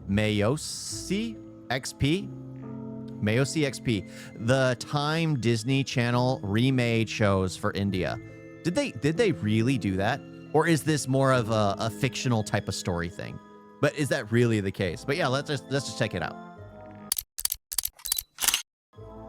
Mayosi XP. Mayosi XP. The time Disney Channel remade shows for India. Did they really do that? Or is this more of a fictional type of story thing? But is that really the case? But yeah, let's just check it out.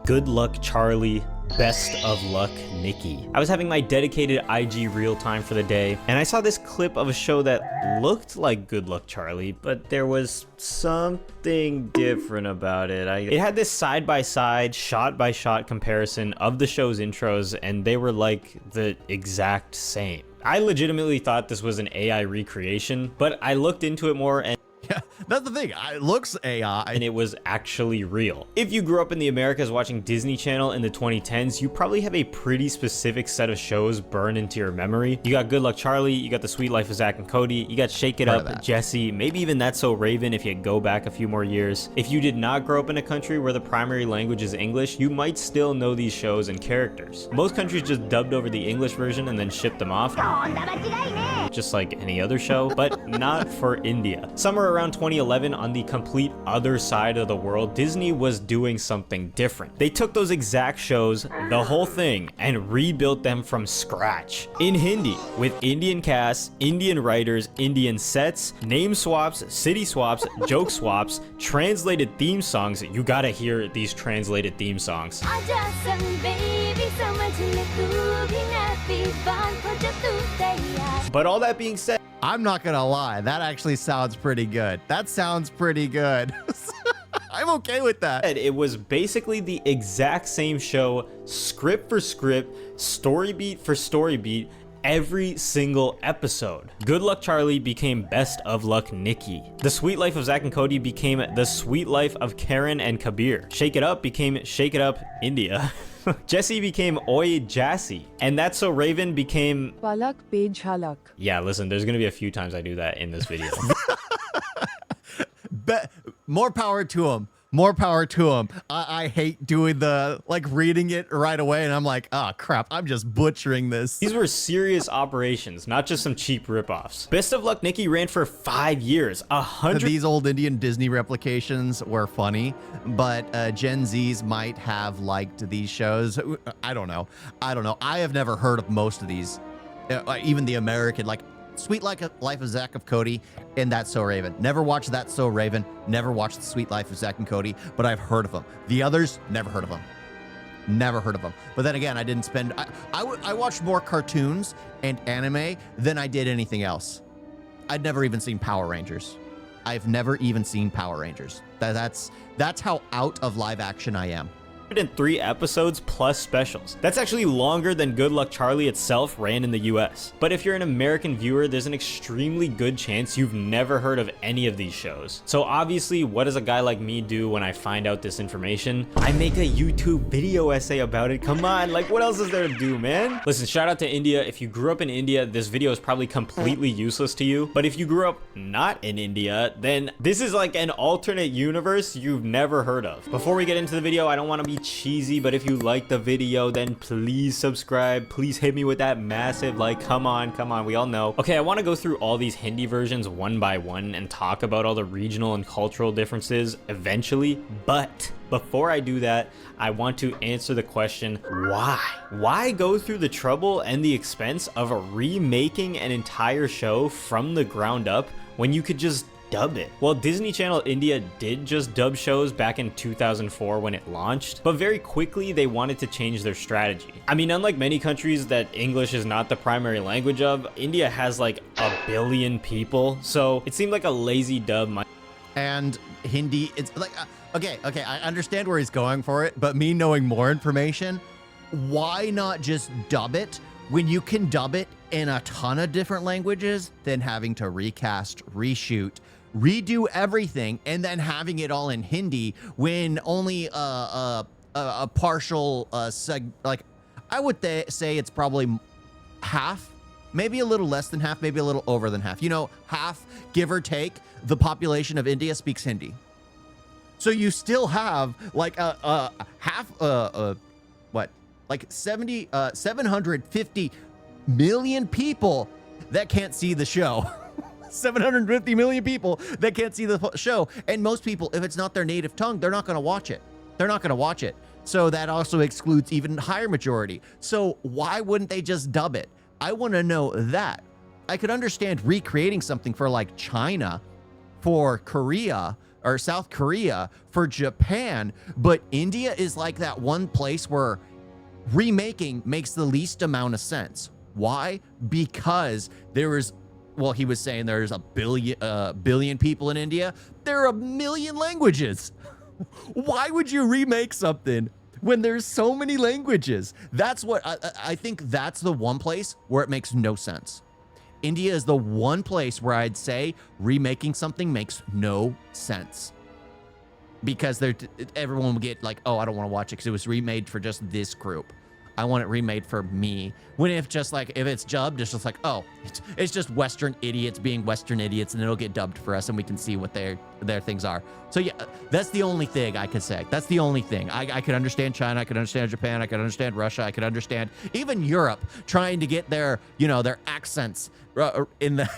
Good Luck Charlie, Best of Luck Nikki. I was having my dedicated IG real time for the day, and I saw this clip of a show that looked like Good Luck Charlie, but there was something different about it. It had this side-by-side, shot-by-shot comparison of the show's intros, and they were like the exact same. I legitimately thought this was an AI recreation, but I looked into it more and yeah, that's the thing. It looks AI. And it was actually real. If you grew up in the Americas watching Disney Channel in the 2010s, you probably have a pretty specific set of shows burned into your memory. You got Good Luck Charlie, you got The Sweet Life of Zack and Cody, you got Shake It Up, Jessie, maybe even That's So Raven if you go back a few more years. If you did not grow up in a country where the primary language is English, you might still know these shows and characters. Most countries just dubbed over the English version and then shipped them off, just like any other show, but not for India. Somewhere around 2011, on the complete other side of the world, Disney was doing something different. They took those exact shows, the whole thing, and rebuilt them from scratch in Hindi with Indian casts, Indian writers, Indian sets, name swaps, city swaps, joke swaps, translated theme songs. You gotta hear these translated theme songs. But all that being said, I'm not gonna lie, that actually sounds pretty good. That sounds pretty good. I'm okay with that. It was basically the exact same show, script for script, story beat for story beat, every single episode. Good Luck Charlie became Best of Luck Nikki. The Sweet Life of Zack and Cody became The Sweet Life of Karen and Kabir. Shake It Up became Shake It Up India. Jessie became Oi Jassy, and That's So Raven became Palak Page Halak. Yeah, listen, there's gonna be a few times I do that in this video. More power to him. More power to him. I hate doing the, like, reading it right away, and I'm like, oh, crap, I'm just butchering this. These were serious operations, not just some cheap ripoffs. Best of Luck Nikki ran for 5 years. These old Indian Disney replications were funny, but Gen Zs might have liked these shows. I don't know. I have never heard of most of these, even the American, like, Sweet Life of Zack of Cody and That's So Raven. Never watched That's So Raven. Never watched The Sweet Life of Zack and Cody, but I've heard of them. The others, never heard of them. Never heard of them. But then again, I didn't spend... I watched more cartoons and anime than I did anything else. I'd never even seen Power Rangers. I've never even seen Power Rangers. That's how out of live action I am. 103 episodes plus specials. That's actually longer than Good Luck Charlie itself ran in the US. But if you're an American viewer, there's an extremely good chance you've never heard of any of these shows. So obviously, what does a guy like me do when I find out this information? I make a YouTube video essay about it. Come on, like, what else is there to do, man? Listen, shout out to India. If you grew up in India, this video is probably completely useless to you. But if you grew up not in India, then this is like an alternate universe you've never heard of. Before we get into the video, I don't want to be cheesy, but if you like the video, then please subscribe. Please hit me with that massive like. Come on, we all know. Okay, I want to go through all these Hindi versions one by one and talk about all the regional and cultural differences eventually, but before I do that, I want to answer the question, why? Why go through the trouble and the expense of remaking an entire show from the ground up when you could just dub it? Well, Disney Channel India did just dub shows back in 2004 when it launched, but very quickly they wanted to change their strategy. I mean, unlike many countries that English is not the primary language of, India has like 1 billion people, so it seemed like a lazy dub. And Hindi, it's like, okay, I understand where he's going for it, but me knowing more information, why not just dub it when you can dub it in a ton of different languages than having to recast, reshoot, redo everything, and then having it all in Hindi when only a partial like, I would say it's probably half, maybe a little less than half, maybe a little over than half. You know, half, give or take, the population of India speaks Hindi. So you still have like half, what, like 750 million people that can't see the show. 750 million people that can't see the show. And most people, if it's not their native tongue, they're not going to watch it. They're not going to watch it. So that also excludes even higher majority. So why wouldn't they just dub it? I want to know that. I could understand recreating something for like China, for Korea, or South Korea, for Japan, but India is like that one place where remaking makes the least amount of sense. Why? Because there is, well, he was saying there's a billion people in India. There are a million languages. Why would you remake something when there's so many languages? That's what I think. That's the one place where it makes no sense. India is the one place where I'd say remaking something makes no sense, because everyone will get like, oh, I don't want to watch it because it was remade for just this group. I want it remade for me. When if it's dubbed, it's just like, oh, it's just Western idiots being Western idiots, and it'll get dubbed for us and we can see what their things are. So yeah, that's the only thing I could say. That's the only thing. I could understand China, I could understand Japan, I could understand Russia, I could understand even Europe trying to get their accents in the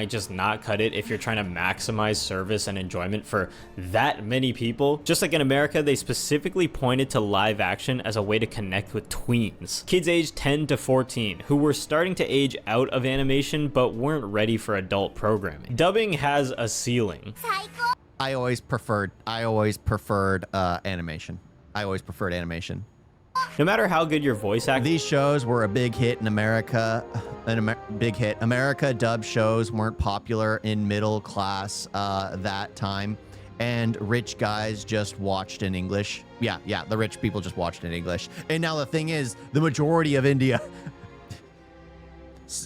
I just not cut it if you're trying to maximize service and enjoyment for that many people. Just like in America, they specifically pointed to live action as a way to connect with tweens, kids aged 10 to 14, who were starting to age out of animation but weren't ready for adult programming. Dubbing has a ceiling. I always preferred animation. I always preferred animation. No matter how good your voice acting, these shows were a big hit in America. Big hit. America dub shows weren't popular in middle class that time, and rich guys just watched in English. Yeah, the rich people just watched in English. And now the thing is, the majority of India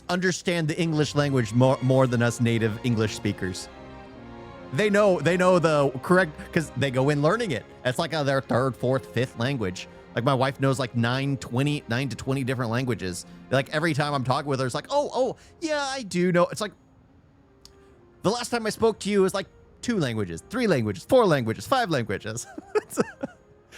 understand the English language more than us native English speakers. They know the correct, because they go in learning it. It's like their third, fourth, fifth language. Like my wife knows like 9 to 20 different languages. Like every time I'm talking with her, it's like, oh, yeah, I do know. It's like the last time I spoke to you was like 2 languages, 3 languages, 4 languages, 5 languages.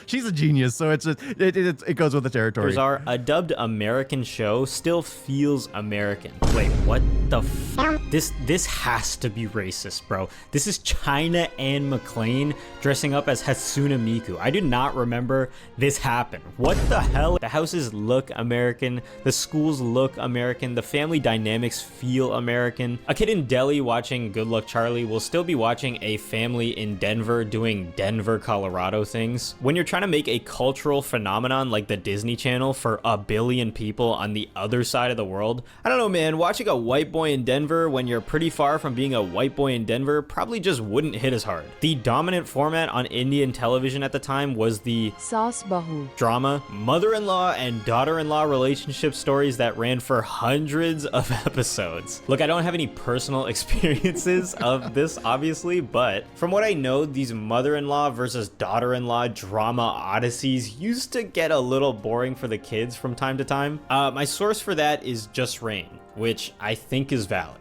She's a genius, so it goes with the territory. A dubbed American show still feels American. Wait, what the f? This has to be racist, bro. This is China Anne McClain dressing up as Hatsune Miku. I do not remember this happen. What the hell? The houses look American. The schools look American. The family dynamics feel American. A kid in Delhi watching Good Luck Charlie will still be watching a family in Denver doing Denver, Colorado things. When you're trying to make a cultural phenomenon like the Disney Channel for a billion people on the other side of the world, I don't know, man, watching a white boy in Denver when you're pretty far from being a white boy in Denver probably just wouldn't hit as hard. The dominant format on Indian television at the time was the Saas Bahu drama, mother-in-law and daughter-in-law relationship stories that ran for hundreds of episodes. Look, I don't have any personal experiences of this, obviously, but from what I know, these mother-in-law versus daughter-in-law drama odysseys used to get a little boring for the kids from time to time. My source for that is Just Rain, which I think is valid.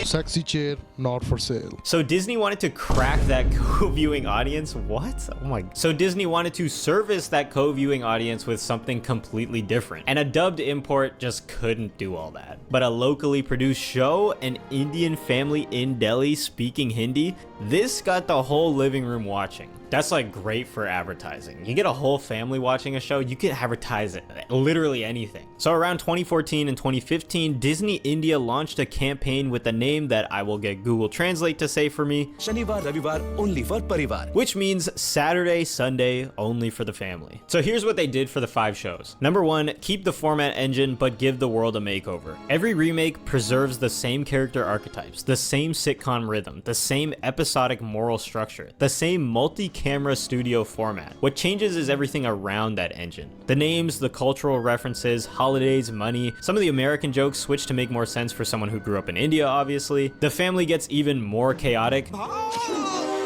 Sexy chair, not for sale. So Disney wanted to crack that co-viewing audience. What? Oh my. So Disney wanted to service that co-viewing audience with something completely different. And a dubbed import just couldn't do all that. But a locally produced show, an Indian family in Delhi speaking Hindi, this got the whole living room watching. That's like great for advertising. You get a whole family watching a show, you can advertise it, literally anything. So around 2014 and 2015, Disney India launched a campaign with the name that I will get Google Translate to say for me, Shanivar Ravivar only for Parivar, which means Saturday, Sunday only for the family. So here's what they did for the 5 shows. Number 1, keep the format engine, but give the world a makeover. Every remake preserves the same character archetypes, the same sitcom rhythm, the same episodic moral structure, the same multi-camera studio format. What changes is everything around that engine. The names, the cultural references, holidays, money. Some of the American jokes switch to make more sense for someone who grew up in India, obviously. The family gets even more chaotic.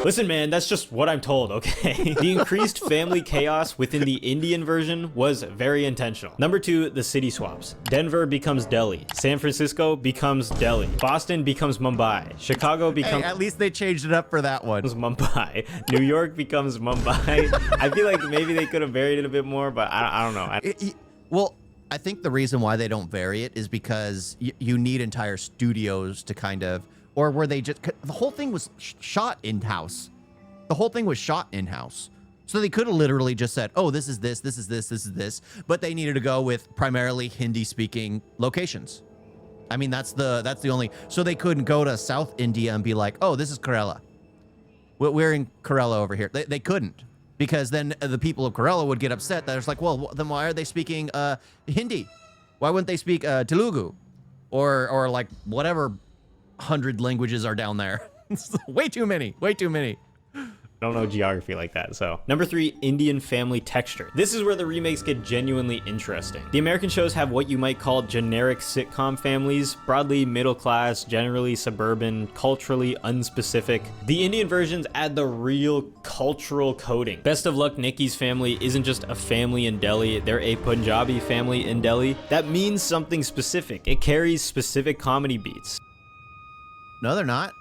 Listen, man, that's just what I'm told, okay? The increased family chaos within the Indian version was very intentional. Number 2, the city swaps. Denver becomes Delhi. San Francisco becomes Delhi. Boston becomes Mumbai. Chicago becomes... Hey, at least they changed it up for that one. Mumbai. New York becomes Mumbai. I feel like maybe they could have varied it a bit more, but I don't know. Well, I think the reason why they don't vary it is because you need entire studios to kind of, or where they just, the whole thing was shot in-house. The whole thing was shot in-house. So they could have literally just said, oh, this is this, this is this, this is this, but they needed to go with primarily Hindi-speaking locations. I mean, that's the only, so they couldn't go to South India and be like, oh, this is Kerala. We're in Kerala over here. They couldn't, because then the people of Kerala would get upset that it's like, well, then why are they speaking Hindi? Why wouldn't they speak Telugu? Or like whatever 100 languages are down there. Way too many, way too many. I don't know geography like that. So number 3, Indian family texture. This is where the remakes get genuinely interesting. The American shows have what you might call generic sitcom families, broadly middle class, generally suburban, culturally unspecific. The Indian versions add the real cultural coding. Best of Luck Nikki's family isn't just a family in Delhi, they're a Punjabi family in Delhi. That means something specific. It carries specific comedy beats. No, they're not.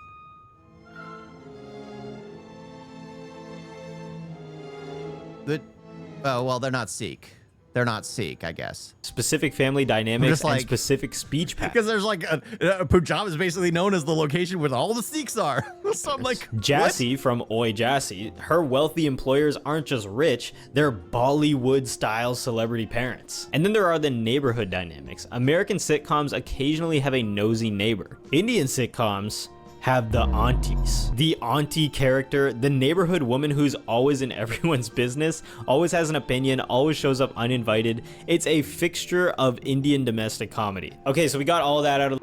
Oh, well, they're not Sikh. They're not Sikh, I guess. Specific family dynamics like, and specific speech patterns. Because there's like Punjab is basically known as the location where all the Sikhs are. So I'm like, Jassy from Oi Jassy, her wealthy employers aren't just rich, they're Bollywood-style celebrity parents. And then there are the neighborhood dynamics. American sitcoms occasionally have a nosy neighbor. Indian sitcoms have the aunties. The auntie character, the neighborhood woman who's always in everyone's business, always has an opinion, always shows up uninvited. It's a fixture of Indian domestic comedy. Okay, so we got all that out of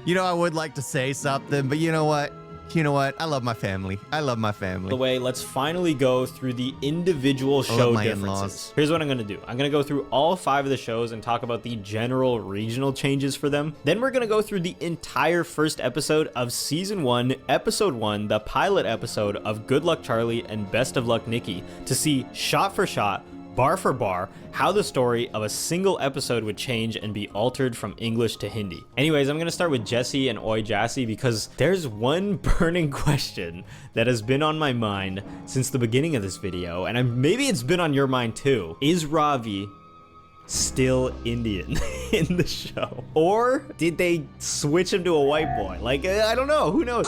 you know, I would like to say something, but you know what? You know what? I love my family. I love my family. the way. Let's finally go through the individual show my differences. in-laws. Here's what I'm gonna do. I'm gonna go through all 5 of the shows and talk about the general regional changes for them. Then we're gonna go through the entire first episode of season 1, episode 1, the pilot episode of Good Luck Charlie and Best of Luck Nikki, to see shot for shot, bar for bar, how the story of a single episode would change and be altered from English to Hindi. Anyways, I'm gonna start with Jesse and Oi Jassy because there's one burning question that has been on my mind since the beginning of this video, and maybe it's been on your mind too. Is Ravi still Indian in the show? Or did they switch him to a white boy? Like, I don't know, who knows?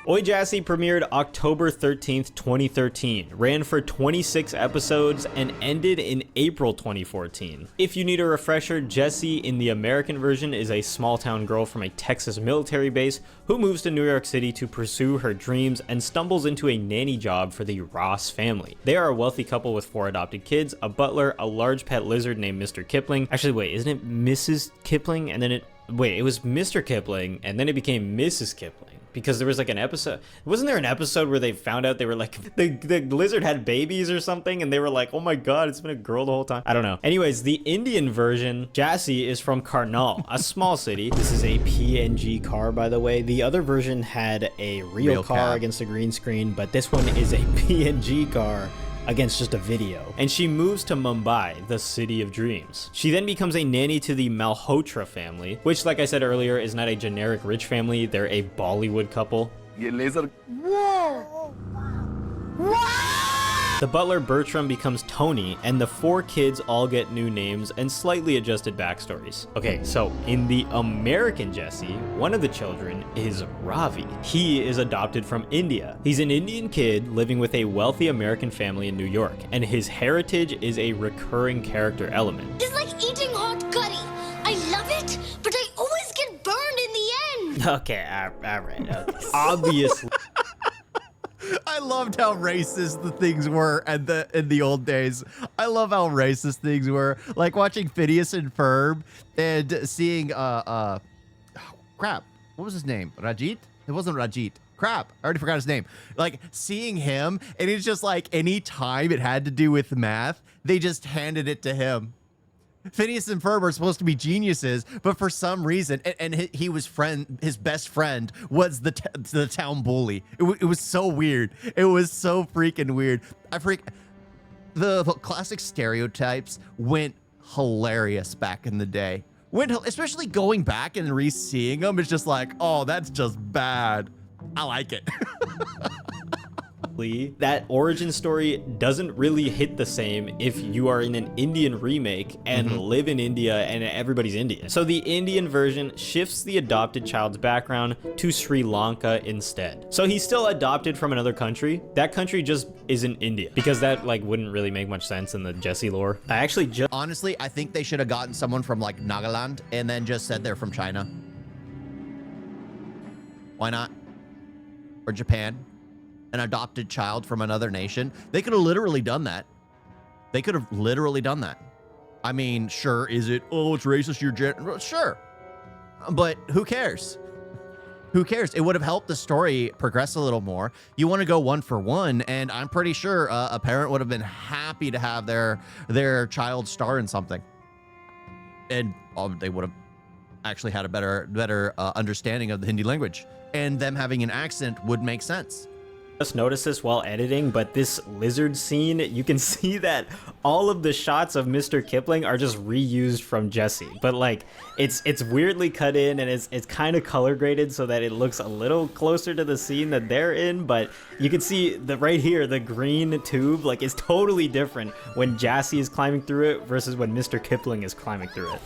Oi Jassy premiered October 13th, 2013, ran for 26 episodes, and ended in April 2014. If you need a refresher, Jessie in the American version is a small-town girl from a Texas military base who moves to New York City to pursue her dreams and stumbles into a nanny job for the Ross family. They are a wealthy couple with 4 adopted kids, a butler, a large pet lizard named Mr. Kipling. Actually, wait, isn't it Mrs. Kipling? And then it was Mr. Kipling, and then it became Mrs. Kipling. Because there was like an episode, wasn't there an episode where they found out they were like, the lizard had babies or something, and they were like, oh my god, it's been a girl the whole time. I don't know. Anyways, the Indian version, Jassy is from Karnal, a small city. This is a PNG car, by the way. The other version had a real car cab against a green screen, but this one is a PNG car against just a video. And she moves to Mumbai, the city of dreams. She then becomes a nanny to the Malhotra family, which, like I said earlier, is not a generic rich family. They're a Bollywood couple. The butler Bertram becomes Tony, and the 4 kids all get new names and slightly adjusted backstories. Okay, so in the American Jesse, one of the children is Ravi. He is adopted from India. He's an Indian kid living with a wealthy American family in New York, and his heritage is a recurring character element. It's like eating hot curry. I love it, but I always get burned in the end. Okay, all right. Okay. Obviously. I loved how racist the things were in the old days. I love how racist things were. Like watching Phineas and Ferb and seeing crap. What was his name? Rajit? It wasn't Rajit. Crap. I already forgot his name. Like seeing him, and it's just like any time it had to do with math, they just handed it to him. Phineas and Ferb are supposed to be geniuses, but for some reason, and he was his best friend was the town bully. It was so weird. It was so freaking weird. The classic stereotypes went hilarious back in the day. especially going back and re-seeing them, it's just like, oh, that's just bad. I like it. That origin story doesn't really hit the same if you are in an Indian remake and live in India and everybody's Indian. So the Indian version shifts the adopted child's background to Sri Lanka instead. So he's still adopted from another country. That country just isn't India, because that like wouldn't really make much sense in the Jesse lore. I actually just Honestly, I think they should have gotten someone from like Nagaland and then just said they're from China. Why not? Or Japan. An adopted child from another nation. They could have literally done that. They could have literally done that. I mean, sure, is it, oh, it's racist, you're sure. But who cares? Who cares? It would have helped the story progress a little more. You want to go one for one, and I'm pretty sure a parent would have been happy to have their child star in something. And they would have actually had a better understanding of the Hindi language. And them having an accent would make sense. just noticed this while editing, but this lizard scene, you can see that all of the shots of Mr. Kipling are just reused from Jesse. But like, it's weirdly cut in, and it's kind of color graded so that it looks a little closer to the scene that they're in. But you can see the right here, the green tube, like, is totally different when Jassy is climbing through it versus when Mr. Kipling is climbing through it.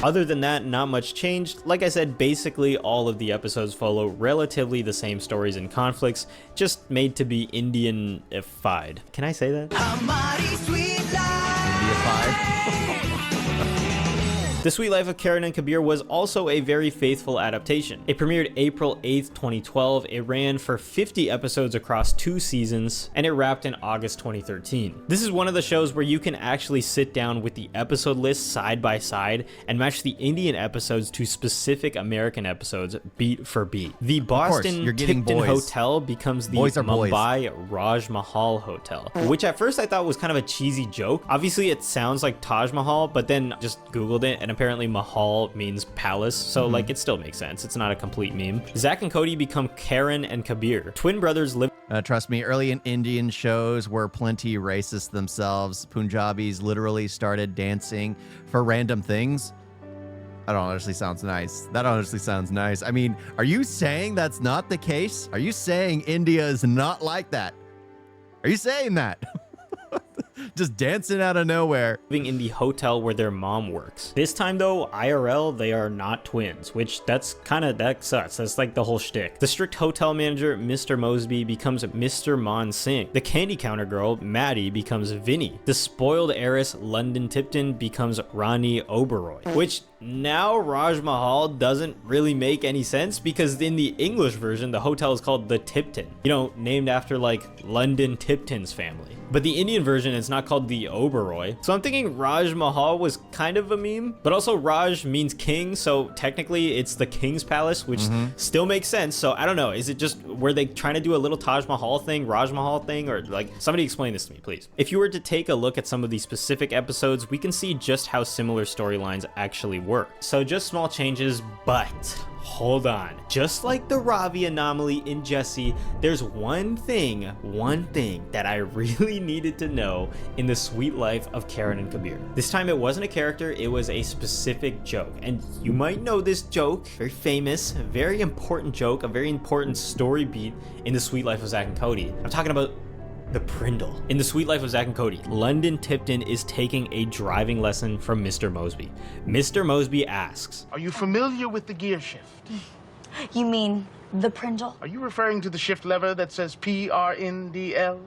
Other than that, not much changed. Like I said, basically all of the episodes follow relatively the same stories and conflicts, just made to be Indian-ified. Can I say that? Indian-ified? The Sweet Life of Karen and Kabir was also a very faithful adaptation. It premiered April 8th, 2012, it ran for 50 episodes across 2 seasons, and it wrapped in August 2013. This is one of the shows where you can actually sit down with the episode list side by side and match the Indian episodes to specific American episodes beat for beat. The Boston Tipton Hotel becomes the Mumbai Raj Mahal Hotel, which at first I thought was kind of a cheesy joke. Obviously it sounds like Taj Mahal, but then just Googled it, and apparently Mahal means palace, so like it still makes sense. It's not a complete meme. Zach and Cody become Karen and Kabir. Twin brothers live. Trust me, early in Indian shows were plenty racist themselves. Punjabis literally started dancing for random things. That honestly sounds nice. That honestly sounds nice. I mean, are you saying that's not the case? Are you saying India is not like that? Are you saying that? Just dancing out of nowhere. Living in the hotel where their mom works. This time though, IRL, they are not twins, which that sucks. That's like the whole shtick. The strict hotel manager, Mr. Mosby, becomes Mr. Man Singh. The candy counter girl, Maddie, becomes Vinny. The spoiled heiress, London Tipton, becomes Rani Oberoi, which now Raj Mahal doesn't really make any sense because in the English version, the hotel is called the Tipton, you know, named after like London Tipton's family. But the Indian version, it's not called the Oberoi. So I'm thinking Raj Mahal was kind of a meme, but also Raj means king. So technically it's the king's palace, which still makes sense. So I don't know. Is it just, were they trying to do a little Taj Mahal thing, Raj Mahal thing, or like, somebody explain this to me, please. If you were to take a look at some of these specific episodes, we can see just how similar storylines actually work. So just small changes, but hold on. Just like the Ravi anomaly in Jesse, there's one thing that I really needed to know in the Sweet Life of Karen and Kabir. This time it wasn't a character, it was a specific joke. And you might know this joke, very famous, very important joke, a very important story beat in the Sweet Life of Zack and Cody. I'm talking about the Prindle. In the Sweet Life of Zack and Cody, London Tipton is taking a driving lesson from Mr. Mosby. Mr. Mosby asks, "Are you familiar with the gear shift?" You mean the Prindle? Are you referring to the shift lever that says PRNDL?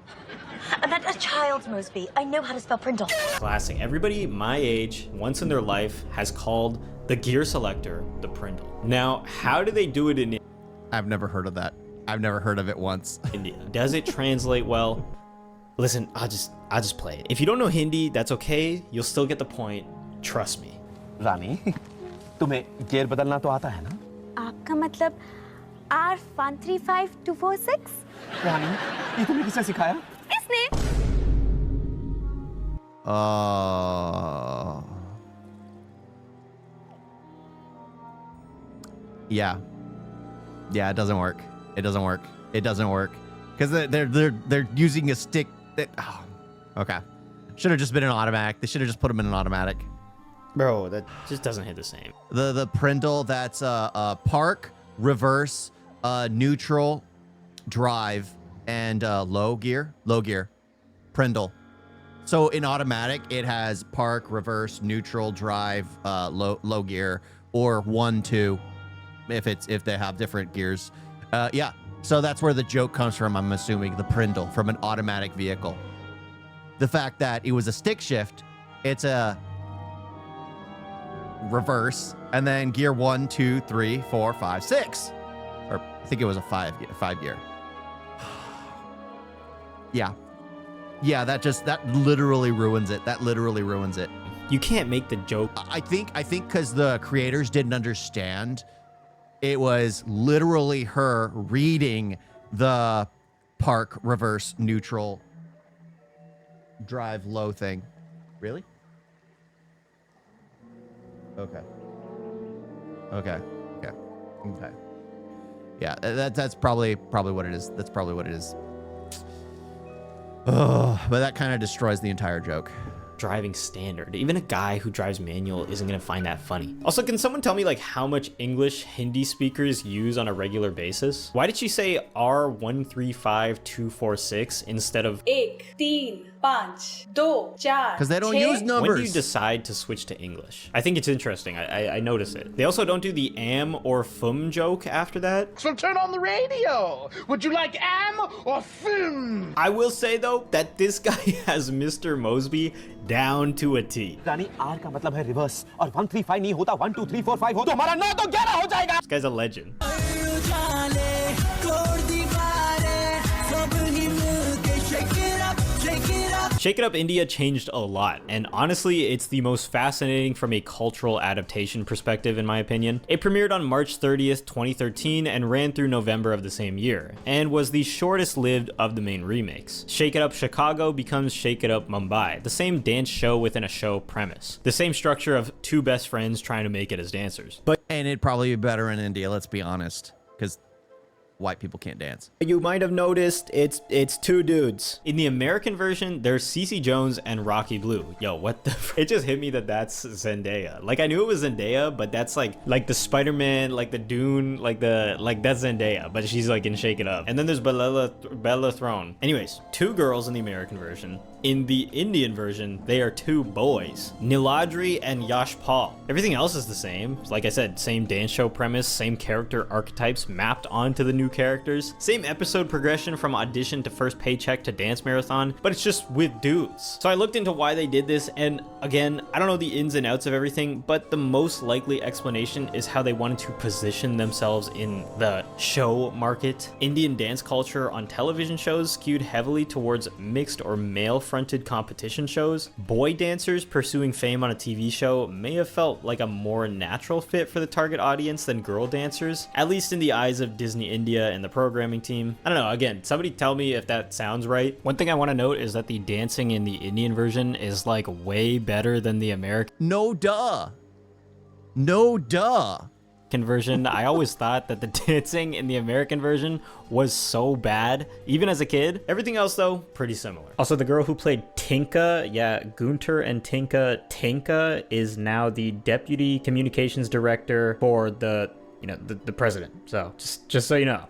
That's a child's, Mosby. I know how to spell Prindle. Classic. Everybody my age, once in their life, has called the gear selector the Prindle. Now, how do they do it in I've never heard of that. I've never heard of it once. India? Does it translate well? Listen, I'll just play it. If you don't know Hindi, that's okay. You'll still get the point. Trust me. रानी, तुम्हें gear बदलना तो आता है ना? आपका मतलब R135246? रानी, ये तुमने किसे सिखाया? इसने? Yeah, it doesn't work. It doesn't work. It doesn't work because they're using a stick that. Oh, okay, Should have just been an automatic. They should have just put him in an automatic. Bro, that just doesn't hit the same. The Prindle, that's park, reverse, neutral, drive, and low gear. Low gear. Prindle. So in automatic, it has park, reverse, neutral, drive, low gear, or 1, 2, if they have different gears. Yeah. So that's where the joke comes from, I'm assuming, the Prindle, from an automatic vehicle. The fact that it was a stick shift, it's a reverse, and then gear 1, 2, 3, 4, 5, 6. Or I think it was a five gear. Yeah. Yeah, that literally ruins it. That literally ruins it. You can't make the joke. I think because the creators didn't understand, it was literally her reading the park, reverse, neutral, drive, low thing. Really? Okay. Yeah, that's probably what it is. That's probably what it is. Oh, but that kind of destroys the entire joke. Driving standard. Even a guy who drives manual isn't gonna find that funny. Also, can someone tell me like how much English Hindi speakers use on a regular basis? Why did she say R135246 instead of 1, 3, 5, 2, 4? Because they don't use numbers. When do you decide to switch to English? I think it's interesting. I notice it. They also don't do the am or fum joke after that. So turn on the radio. Would you like am or film? I will say though that this guy has Mr. Mosby down to a T. Rani R का मतलब है reverse और 135 नहीं होता 1 2 3 4 5 हो तो हमारा 9 तो 11 हो जाएगा. This guy's a legend. Shake It Up India changed a lot, and honestly, it's the most fascinating from a cultural adaptation perspective in my opinion. It premiered on March 30th, 2013 and ran through November of the same year, and was the shortest lived of the main remakes. Shake It Up Chicago becomes Shake It Up Mumbai, the same dance show within a show premise. The same structure of two best friends trying to make it as dancers. And it'd probably be better in India, let's be honest, because white people can't dance. You might have noticed it's two dudes. In the American version, there's Cece Jones and Rocky Blue. Yo, what the it just hit me that that's Zendaya. Like I knew it was Zendaya, but that's like the Spider-Man, like the Dune, like that's Zendaya, but she's like in Shake It Up. And then there's Bella Thorne. Anyways, two girls in the American version. In the Indian version, they are two boys, Niladri and Yash Paul. Everything else is the same. Like I said, same dance show premise, same character archetypes mapped onto the new characters, same episode progression from audition to first paycheck to dance marathon, but it's just with dudes. So I looked into why they did this, and again, I don't know the ins and outs of everything, but the most likely explanation is how they wanted to position themselves in the show market. Indian dance culture on television shows skewed heavily towards mixed or male-fronted competition shows. Boy dancers pursuing fame on a TV show may have felt like a more natural fit for the target audience than girl dancers, at least in the eyes of Disney India and the programming team. I don't know, again, somebody tell me if that sounds right. One thing I want to note is that the dancing in the Indian version is like way better than the American version. I always thought that the dancing in the American version was so bad, even as a kid. Everything else though, pretty similar. Also, the girl who played Tinka, yeah, Gunter and Tinka is now the deputy communications director for the president. So just so you know.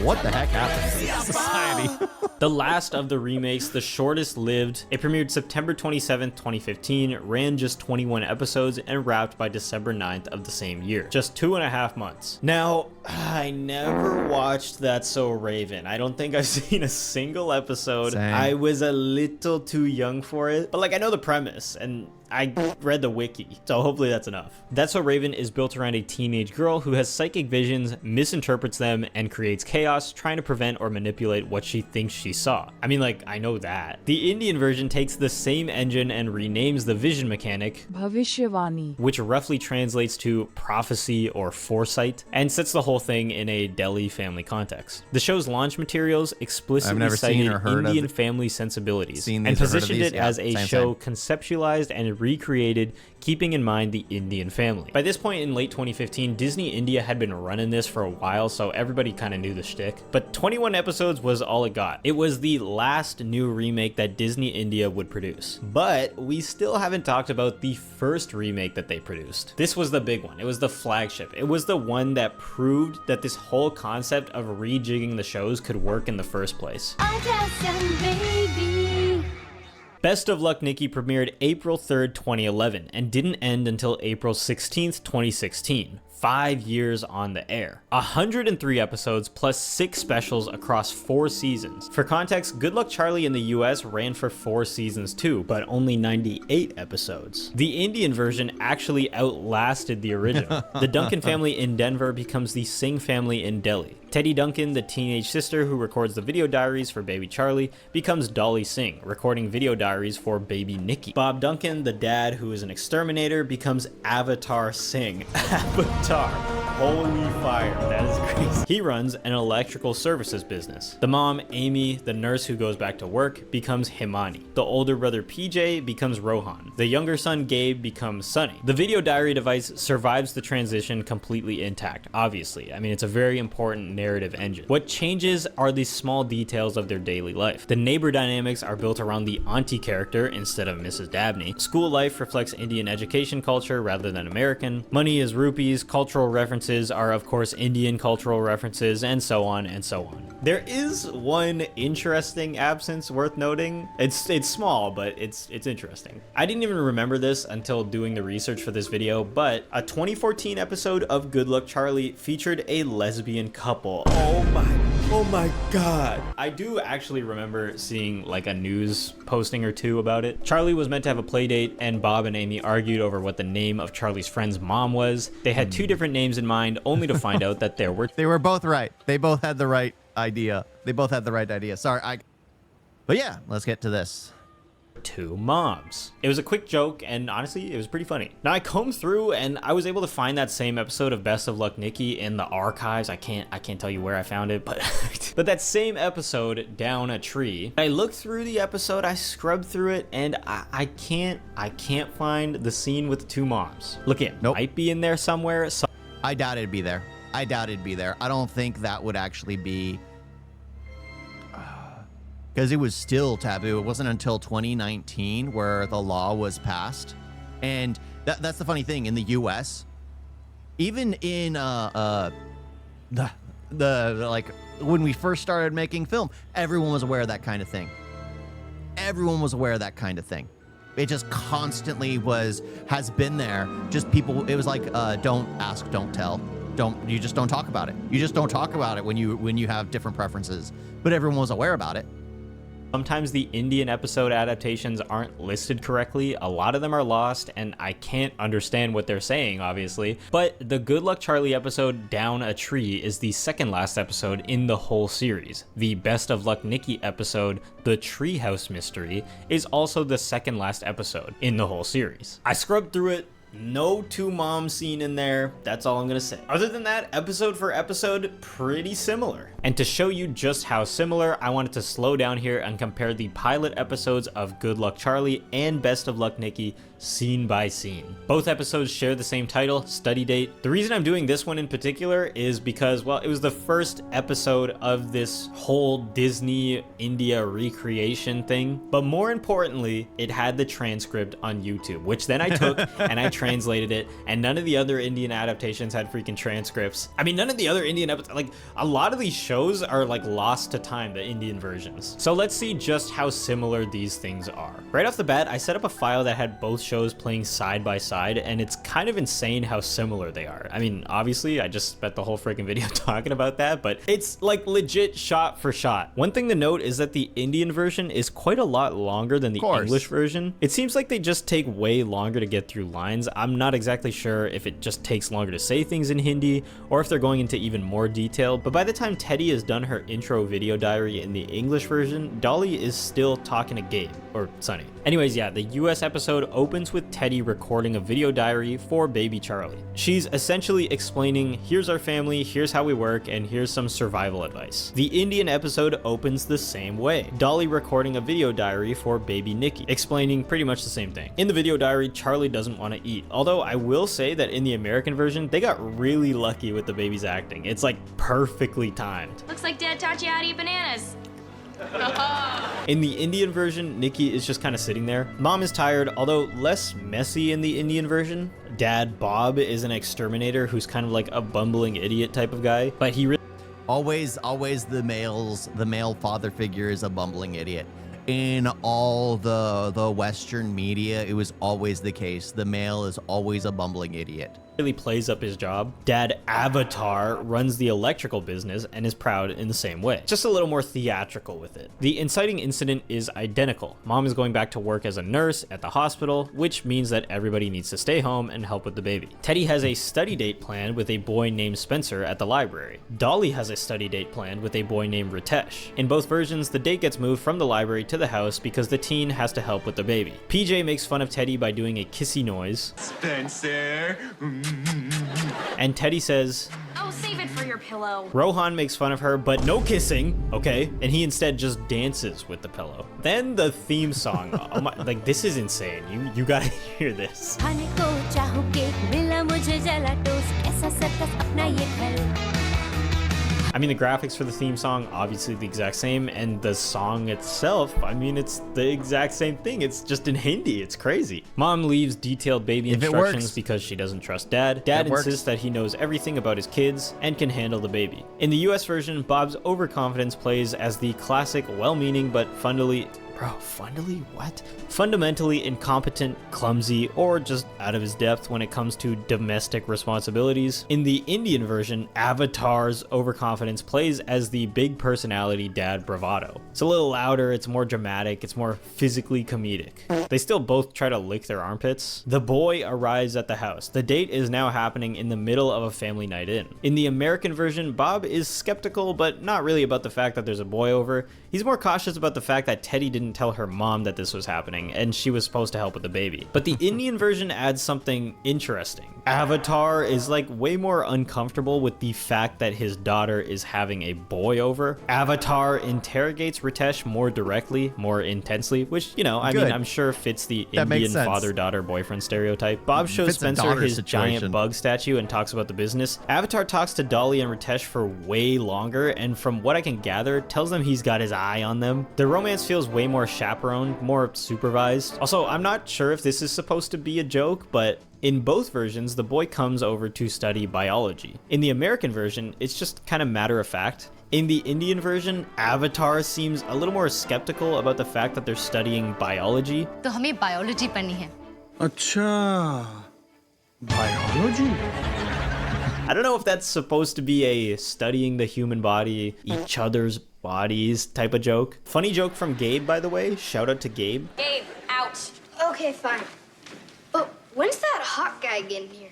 What the heck happened to this society? The last of the remakes, the shortest lived. It premiered September 27th, 2015, ran just 21 episodes, and wrapped by December 9th of the same year. Just 2.5 months. Now, I never watched That's So Raven. I don't think I've seen a single episode. Same. I was a little too young for it, but like I know the premise, and I read the wiki, so hopefully that's enough. That's So Raven is built around a teenage girl who has psychic visions, misinterprets them, and creates chaos, trying to prevent or manipulate what she thinks she saw. I mean, like, I know that. The Indian version takes the same engine and renames the vision mechanic, Bhavishyavani, which roughly translates to prophecy or foresight, and sets the whole whole thing in a Delhi family context. The show's launch materials explicitly never seen cited or heard of Indian it. family sensibilities Seen and these or heard of positioned these? it Yeah, as a same, show conceptualized and recreated, keeping in mind the Indian family. By this point in late 2015, Disney India had been running this for a while, so everybody kind of knew the shtick. But 21 episodes was all it got. It was the last new remake that Disney India would produce. But we still haven't talked about the first remake that they produced. This was the big one. It was the flagship. It was the one that proved that this whole concept of rejigging the shows could work in the first place. I got some baby. Best of Luck Nikki premiered April 3rd, 2011, and didn't end until April 16th, 2016. 5 years on the air. 103 episodes plus 6 specials across 4 seasons. For context, Good Luck Charlie in the US ran for 4 seasons too, but only 98 episodes. The Indian version actually outlasted the original. The Duncan family in Denver becomes the Singh family in Delhi. Teddy Duncan, the teenage sister who records the video diaries for baby Charlie, becomes Dolly Singh, recording video diaries for baby Nikki. Bob Duncan, the dad who is an exterminator, becomes Avatar Singh. Avatar. Holy fire, that is crazy. He runs an electrical services business. The mom, Amy, the nurse who goes back to work, becomes Himani. The older brother, PJ, becomes Rohan. The younger son, Gabe, becomes Sunny. The video diary device survives the transition completely intact, obviously. I mean, it's a very important narrative engine. What changes are the small details of their daily life. The neighbor dynamics are built around the auntie character instead of Mrs. Dabney. School life reflects Indian education culture rather than American. Money is rupees. Cultural references are of course Indian cultural references, and so on and so on. There is one interesting absence worth noting. It's small, but it's interesting. I didn't even remember this until doing the research for this video, but a 2014 episode of Good Luck Charlie featured a lesbian couple. Oh my god. I do actually remember seeing like a news posting or two about it. Charlie was meant to have a play date, and Bob and Amy argued over what the name of Charlie's friend's mom was. They had 2 different names in mind, only to find out that there were They were both right. They both had the right idea. Sorry, But yeah, let's get to this. 2 moms. It was a quick joke, and honestly, it was pretty funny. Now I combed through and I was able to find that same episode of Best of Luck Nikki in the archives. I can't tell you where I found it, but but that same episode, Down a Tree. I looked through the episode, I scrubbed through it, and I can't find the scene with the 2 moms. Look, it might be in there somewhere. I doubt it'd be there. I don't think that would actually be, because it was still taboo. It wasn't until 2019 where the law was passed. And that's the funny thing. In the US, even in the like when we first started making film, everyone was aware of that kind of thing. It just constantly has been there. Just people, it was like, don't ask, don't tell. You just don't talk about it. You just don't talk about it when you have different preferences. But everyone was aware about it. Sometimes the Indian episode adaptations aren't listed correctly. A lot of them are lost, and I can't understand what they're saying, obviously. But the Good Luck Charlie episode, Down a Tree, is the second last episode in the whole series. The Best of Luck Nikki episode, The Treehouse Mystery, is also the second last episode in the whole series. I scrubbed through it. No 2 mom scene in there. That's all I'm gonna say. Other than that, episode for episode, pretty similar. And to show you just how similar, I wanted to slow down here and compare the pilot episodes of Good Luck Charlie and Best of Luck Nikki scene by scene. Both episodes share the same title, study date. The reason I'm doing this one in particular is because, well, it was the first episode of this whole Disney India recreation thing. But more importantly, it had the transcript on YouTube, which then I took and I translated it, and none of the other Indian adaptations had freaking transcripts. I mean, none of the other Indian episodes, like a lot of these shows are like lost to time, the Indian versions. So let's see just how similar these things are. Right off the bat, I set up a file that had both shows playing side by side, and it's kind of insane how similar they are. I mean, obviously I just spent the whole freaking video talking about that, but it's like legit shot for shot. One thing to note is that the Indian version is quite a lot longer than the English version. It seems like they just take way longer to get through lines. I'm not exactly sure if it just takes longer to say things in Hindi or if they're going into even more detail, but by the time Teddy has done her intro video diary in the English version, Dolly is still talking to Gabe, or Sonny. Anyways, yeah, the US episode opens with Teddy recording a video diary for baby Charlie. She's essentially explaining, here's our family, here's how we work, and here's some survival advice. The Indian episode opens the same way. Dolly recording a video diary for baby Nikki, explaining pretty much the same thing. In the video diary, Charlie doesn't want to eat, although I will say that in the American version, they got really lucky with the baby's acting. It's like perfectly timed. Looks like Dad taught you how to eat bananas. In the Indian version, Nikki is just kind of sitting there. Mom is tired, although less messy in the Indian version. Dad, Bob, is an exterminator who's kind of like a bumbling idiot type of guy, but he really Always the male father figure is a bumbling idiot. In all the Western media, it was always the case. The male is always a bumbling idiot. plays up his job. Dad Avatar runs the electrical business and is proud in the same way, just a little more theatrical with it. The inciting incident is identical. Mom is going back to work as a nurse at the hospital, which means that everybody needs to stay home and help with the baby. Teddy has a study date planned with a boy named Spencer at the library. Dolly has a study date planned with a boy named Ritesh. In both versions, the date gets moved from the library to the house because the teen has to help with the baby. PJ makes fun of Teddy by doing a kissy noise. Spencer. And Teddy says, Oh, save it for your pillow. Rohan makes fun of her, but no kissing, okay? And he instead just dances with the pillow. Then the theme song, oh my, like this is insane. You gotta hear this. I mean, the graphics for the theme song, obviously the exact same, and the song itself, I mean, it's the exact same thing. It's just in Hindi. It's crazy. Mom leaves detailed baby instructions because she doesn't trust Dad. Dad insists that he knows everything about his kids and can handle the baby. In the US version, Bob's overconfidence plays as the classic well-meaning but fundamentally incompetent, clumsy, or just out of his depth when it comes to domestic responsibilities. In the Indian version, Avatar's overconfidence plays as the big personality dad bravado. It's a little louder, it's more dramatic, it's more physically comedic. They still both try to lick their armpits. The boy arrives at the house. The date is now happening in the middle of a family night in. In the American version, Bob is skeptical, but not really about the fact that there's a boy over. He's more cautious about the fact that Teddy didn't tell her mom that this was happening and she was supposed to help with the baby. But the Indian version adds something interesting. Avatar is like way more uncomfortable with the fact that his daughter is having a boy over. Avatar interrogates Ritesh more directly, more intensely, which, you know, I mean, I'm sure fits the Indian father-daughter boyfriend stereotype. Bob shows Spencer his giant bug statue and talks about the business. Avatar talks to Dolly and Ritesh for way longer, and from what I can gather, tells them he's got his eye on them. The romance feels way more chaperoned, more supervised. Also, I'm not sure if this is supposed to be a joke, but in both versions, the boy comes over to study biology. In the American version, it's just kind of matter of fact. In the Indian version, Avatar seems a little more skeptical about the fact that they're studying biology. तो हमें biology पढ़नी है. अच्छा, biology? I don't know if that's supposed to be a studying the human body, each other's bodies type of joke. Funny joke from Gabe, by the way. Shout out to Gabe. Gabe, out. Okay, fine. But when's that hot guy getting here?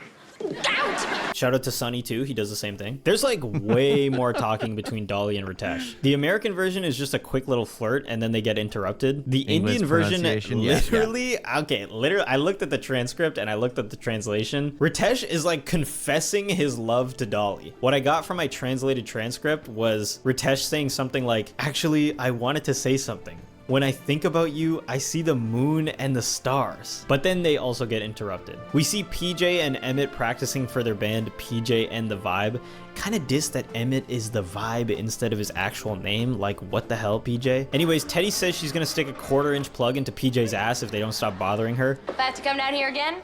Out! Shout out to Sonny too, he does the same thing. There's like way more talking between Dolly and Ritesh. The American version is just a quick little flirt and then they get interrupted. The Indian version literally, I looked at the transcript and I looked at the translation. Ritesh is like confessing his love to Dolly. What I got from my translated transcript was Ritesh saying something like, actually, I wanted to say something. When I think about you, I see the moon and the stars. But then they also get interrupted. We see PJ and Emmett practicing for their band PJ and the Vibe. Kind of diss that Emmett is the Vibe instead of his actual name. Like, what the hell, PJ? Anyways, Teddy says she's gonna stick a 1/4-inch plug into PJ's ass if they don't stop bothering her. About to come down here again?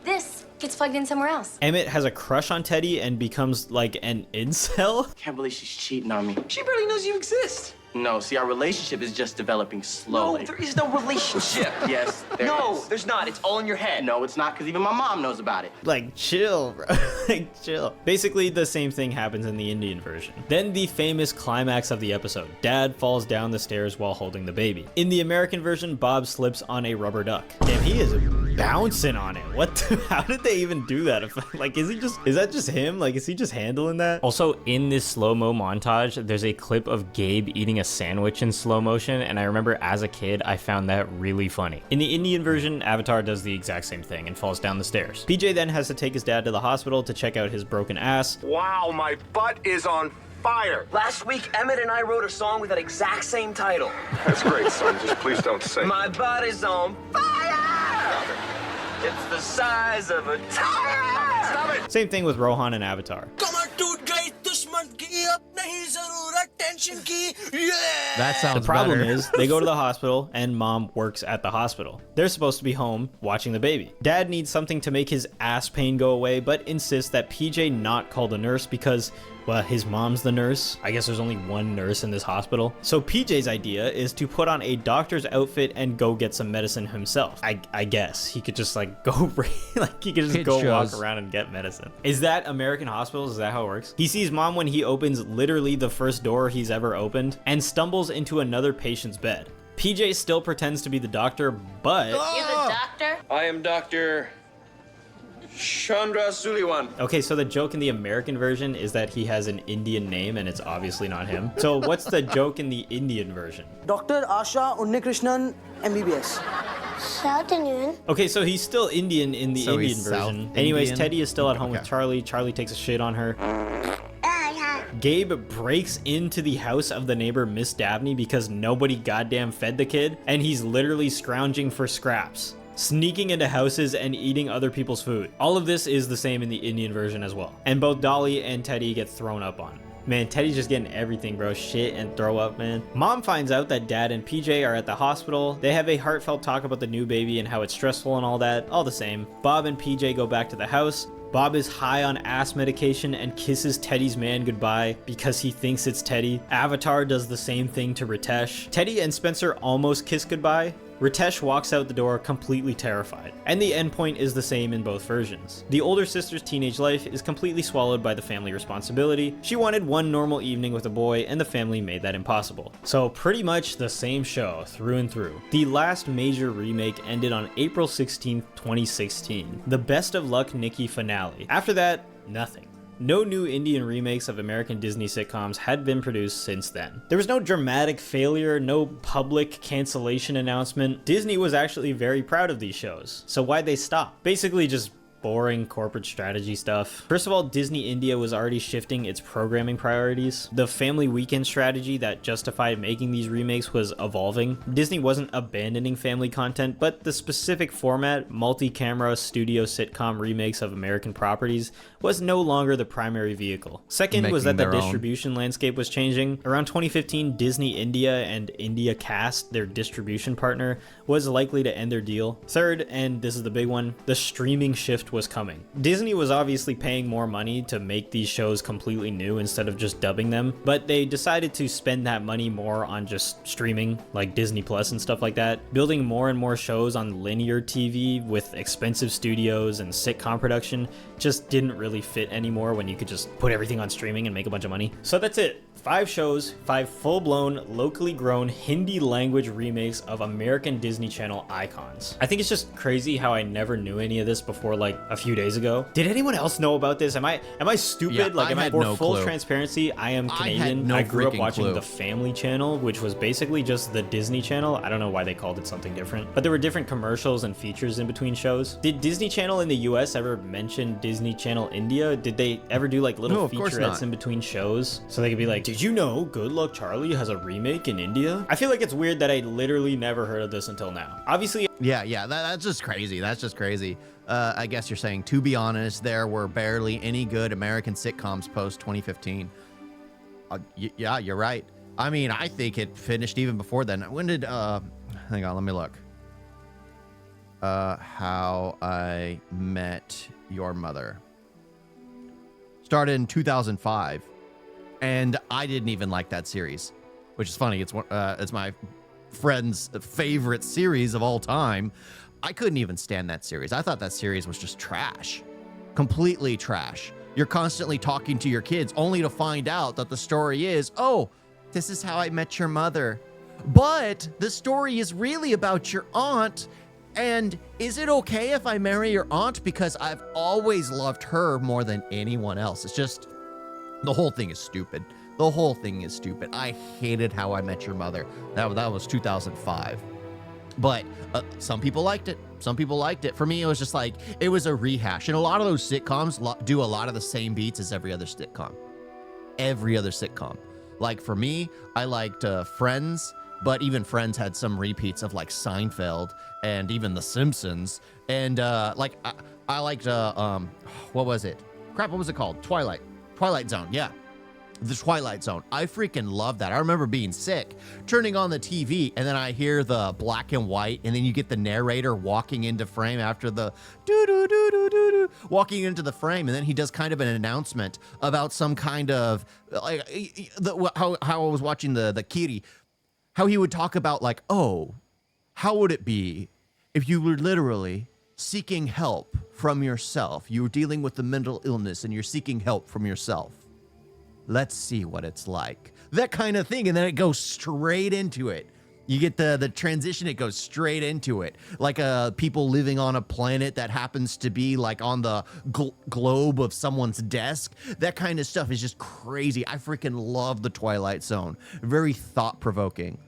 This gets plugged in somewhere else. Emmett has a crush on Teddy and becomes like an incel. Can't believe she's cheating on me. She barely knows you exist. No, see, our relationship is just developing slowly. No, there is no relationship. Yes, there is. There's not. It's all in your head. No, it's not, because even my mom knows about it. Like, chill, bro. Like, chill. Basically, the same thing happens in the Indian version. Then the famous climax of the episode. Dad falls down the stairs while holding the baby. In the American version, Bob slips on a rubber duck. Damn, he is a bouncing on it. What? How did they even do that? Like, is that just him? Like, is he just handling that? Also, in this slow-mo montage, there's a clip of Gabe eating a sandwich in slow motion, and I remember as a kid, I found that really funny. In the Indian version, Avatar does the exact same thing and falls down the stairs. PJ then has to take his dad to the hospital to check out his broken ass. Wow, my butt is on fire. Last week, Emmett and I wrote a song with that exact same title. That's great, son. Just please don't sing. My butt is on fire. It's the size of a tire. Stop it. Same thing with Rohan and Avatar. That sounds The problem better. is, they go to the hospital, and mom works at the hospital. They're supposed to be home watching the baby. Dad needs something to make his ass pain go away, but insists that PJ not call the nurse because, well, his mom's the nurse. I guess there's only one nurse in this hospital. So PJ's idea is to put on a doctor's outfit and go get some medicine himself. I guess he could just like go, like he could just Kid go shows. walk around and get medicine. Is that American hospitals? Is that how it works? He sees mom when he opens literally the first door he's ever opened and stumbles into another patient's bed. PJ still pretends to be the doctor, but... You're the doctor? I am Dr. Chandra Suliwan. Okay, so the joke in the American version is that he has an Indian name and it's obviously not him. So what's the joke in the Indian version? Dr. Asha Unnikrishnan, MBBS. South Indian. Okay, so he's still Indian in the So Indian he's South version. Anyways, Indian? Teddy is still at home with Okay. Charlie. Charlie takes a shit on her. Gabe breaks into the house of the neighbor Miss Dabney because nobody goddamn fed the kid, and he's literally scrounging for scraps, sneaking into houses and eating other people's food. All of this is the same in the Indian version as well. And both Dolly and Teddy get thrown up on. Man, Teddy's just getting everything, bro. Shit and throw up, man. Mom finds out that Dad and PJ are at the hospital. They have a heartfelt talk about the new baby and how it's stressful and all that. All the same. Bob and PJ go back to the house. Bob is high on ass medication and kisses Teddy's man goodbye because he thinks it's Teddy. Avatar does the same thing to Ritesh. Teddy and Spencer almost kiss goodbye. Ritesh walks out the door completely terrified, and the endpoint is the same in both versions. The older sister's teenage life is completely swallowed by the family responsibility. She wanted one normal evening with a boy, and the family made that impossible. So pretty much the same show through and through. The last major remake ended on April 16th, 2016, the Best of Luck Nikki finale. After that, nothing. No new Indian remakes of American Disney sitcoms had been produced since then. There was no dramatic failure, no public cancellation announcement. Disney was actually very proud of these shows, so why'd they stop? Basically just boring corporate strategy stuff. First of all, Disney India was already shifting its programming priorities. The family weekend strategy that justified making these remakes was evolving. Disney wasn't abandoning family content, but the specific format, multi-camera studio sitcom remakes of American properties, was no longer the primary vehicle. Second was that the distribution landscape was changing. Around 2015, Disney India and India Cast, their distribution partner, was likely to end their deal. Third, and this is the big one, the streaming shift was coming. Disney was obviously paying more money to make these shows completely new instead of just dubbing them, but they decided to spend that money more on just streaming, like Disney Plus and stuff like that. Building more and more shows on linear TV with expensive studios and sitcom production just didn't really fit anymore when you could just put everything on streaming and make a bunch of money. So that's it. 5 shows, 5 full-blown, locally grown Hindi language remakes of American Disney Channel icons. I think it's just crazy how I never knew any of this before like a few days ago. Did anyone else know about this? Am I stupid? Yeah, like, I am I had for no full clue. transparency? I am Canadian. I had no grew up freaking watching clue. the Family Channel, which was basically just the Disney Channel. I don't know why they called it something different, but there were different commercials and features in between shows. Did Disney Channel in the US ever mention Disney Channel India? Did they ever do like little No, of course featurettes not. in between shows? So they could be like, did you know Good Luck Charlie has a remake in India? I feel like it's weird that I literally never heard of this until now. Obviously, Yeah, that's just crazy. That's just crazy. I guess you're saying, to be honest, there were barely any good American sitcoms post 2015. Yeah, you're right. I mean, I think it finished even before then. When did, hang on, let me look. How I Met Your Mother. Started in 2005. And I didn't even like that series, which is funny. It's my friend's favorite series of all time. I couldn't even stand that series. I thought that series was just trash, completely trash. You're constantly talking to your kids only to find out that the story is, oh, this is how I met your mother. But the story is really about your aunt And is it okay if I marry your aunt? Because I've always loved her more than anyone else. It's just, the whole thing is stupid. The whole thing is stupid. I hated How I Met Your Mother. That was 2005. But some people liked it. Some people liked it. For me, it was just like, it was a rehash. And a lot of those sitcoms do a lot of the same beats as every other sitcom. Every other sitcom. Like for me, I liked Friends, but even Friends had some repeats of like Seinfeld and even The Simpsons. And like I liked, what was it? Crap, what was it called? Twilight Zone, yeah. The Twilight Zone. I freaking love that. I remember being sick, turning on the TV, and then I hear the black and white, and then you get the narrator walking into frame after the do-do-do-do-do-do, walking into the frame, and then he does kind of an announcement about some kind of, like, how I was watching the Kiri, how he would talk about like, oh, how would it be if you were literally seeking help from yourself? You were dealing with a mental illness, and you're seeking help from yourself. Let's see what it's like. That kind of thing. And then it goes straight into it. You get the transition, it goes straight into it. Like people living on a planet that happens to be like on the globe of someone's desk. That kind of stuff is just crazy. I freaking love the Twilight Zone. Very thought-provoking.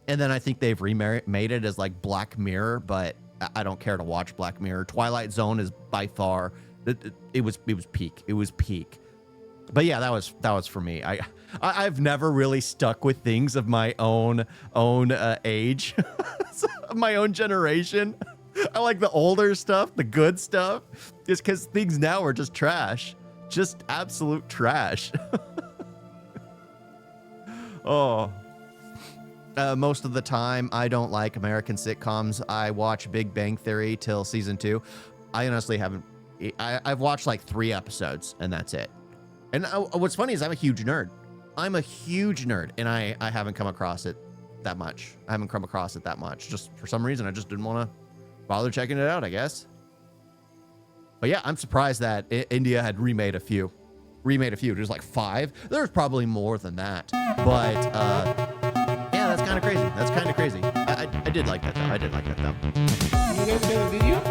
And then I think they've remade it as like Black Mirror, but I don't care to watch Black Mirror. Twilight Zone is by far, it was peak. It was peak. But yeah, that was for me. I've never really stuck with things of my own age, my own generation. I like the older stuff, the good stuff, just because things now are just trash, just absolute trash. Oh, most of the time I don't like American sitcoms. I watch Big Bang Theory till season 2. I honestly haven't. I've watched like 3 episodes and that's it. And what's funny is I'm a huge nerd. I'm a huge nerd, and I haven't come across it that much. I haven't come across it that much. Just for some reason, I just didn't want to bother checking it out, I guess. But yeah, I'm surprised that India had remade a few. There's like 5. There's probably more than that. But yeah, that's kind of crazy. That's kind of crazy. I did like that, though. I did like that, though. You guys got a video?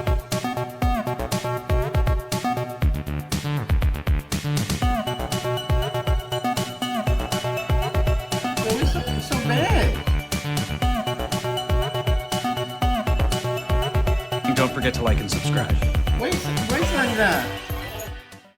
Don't forget to like and subscribe. Wait like that.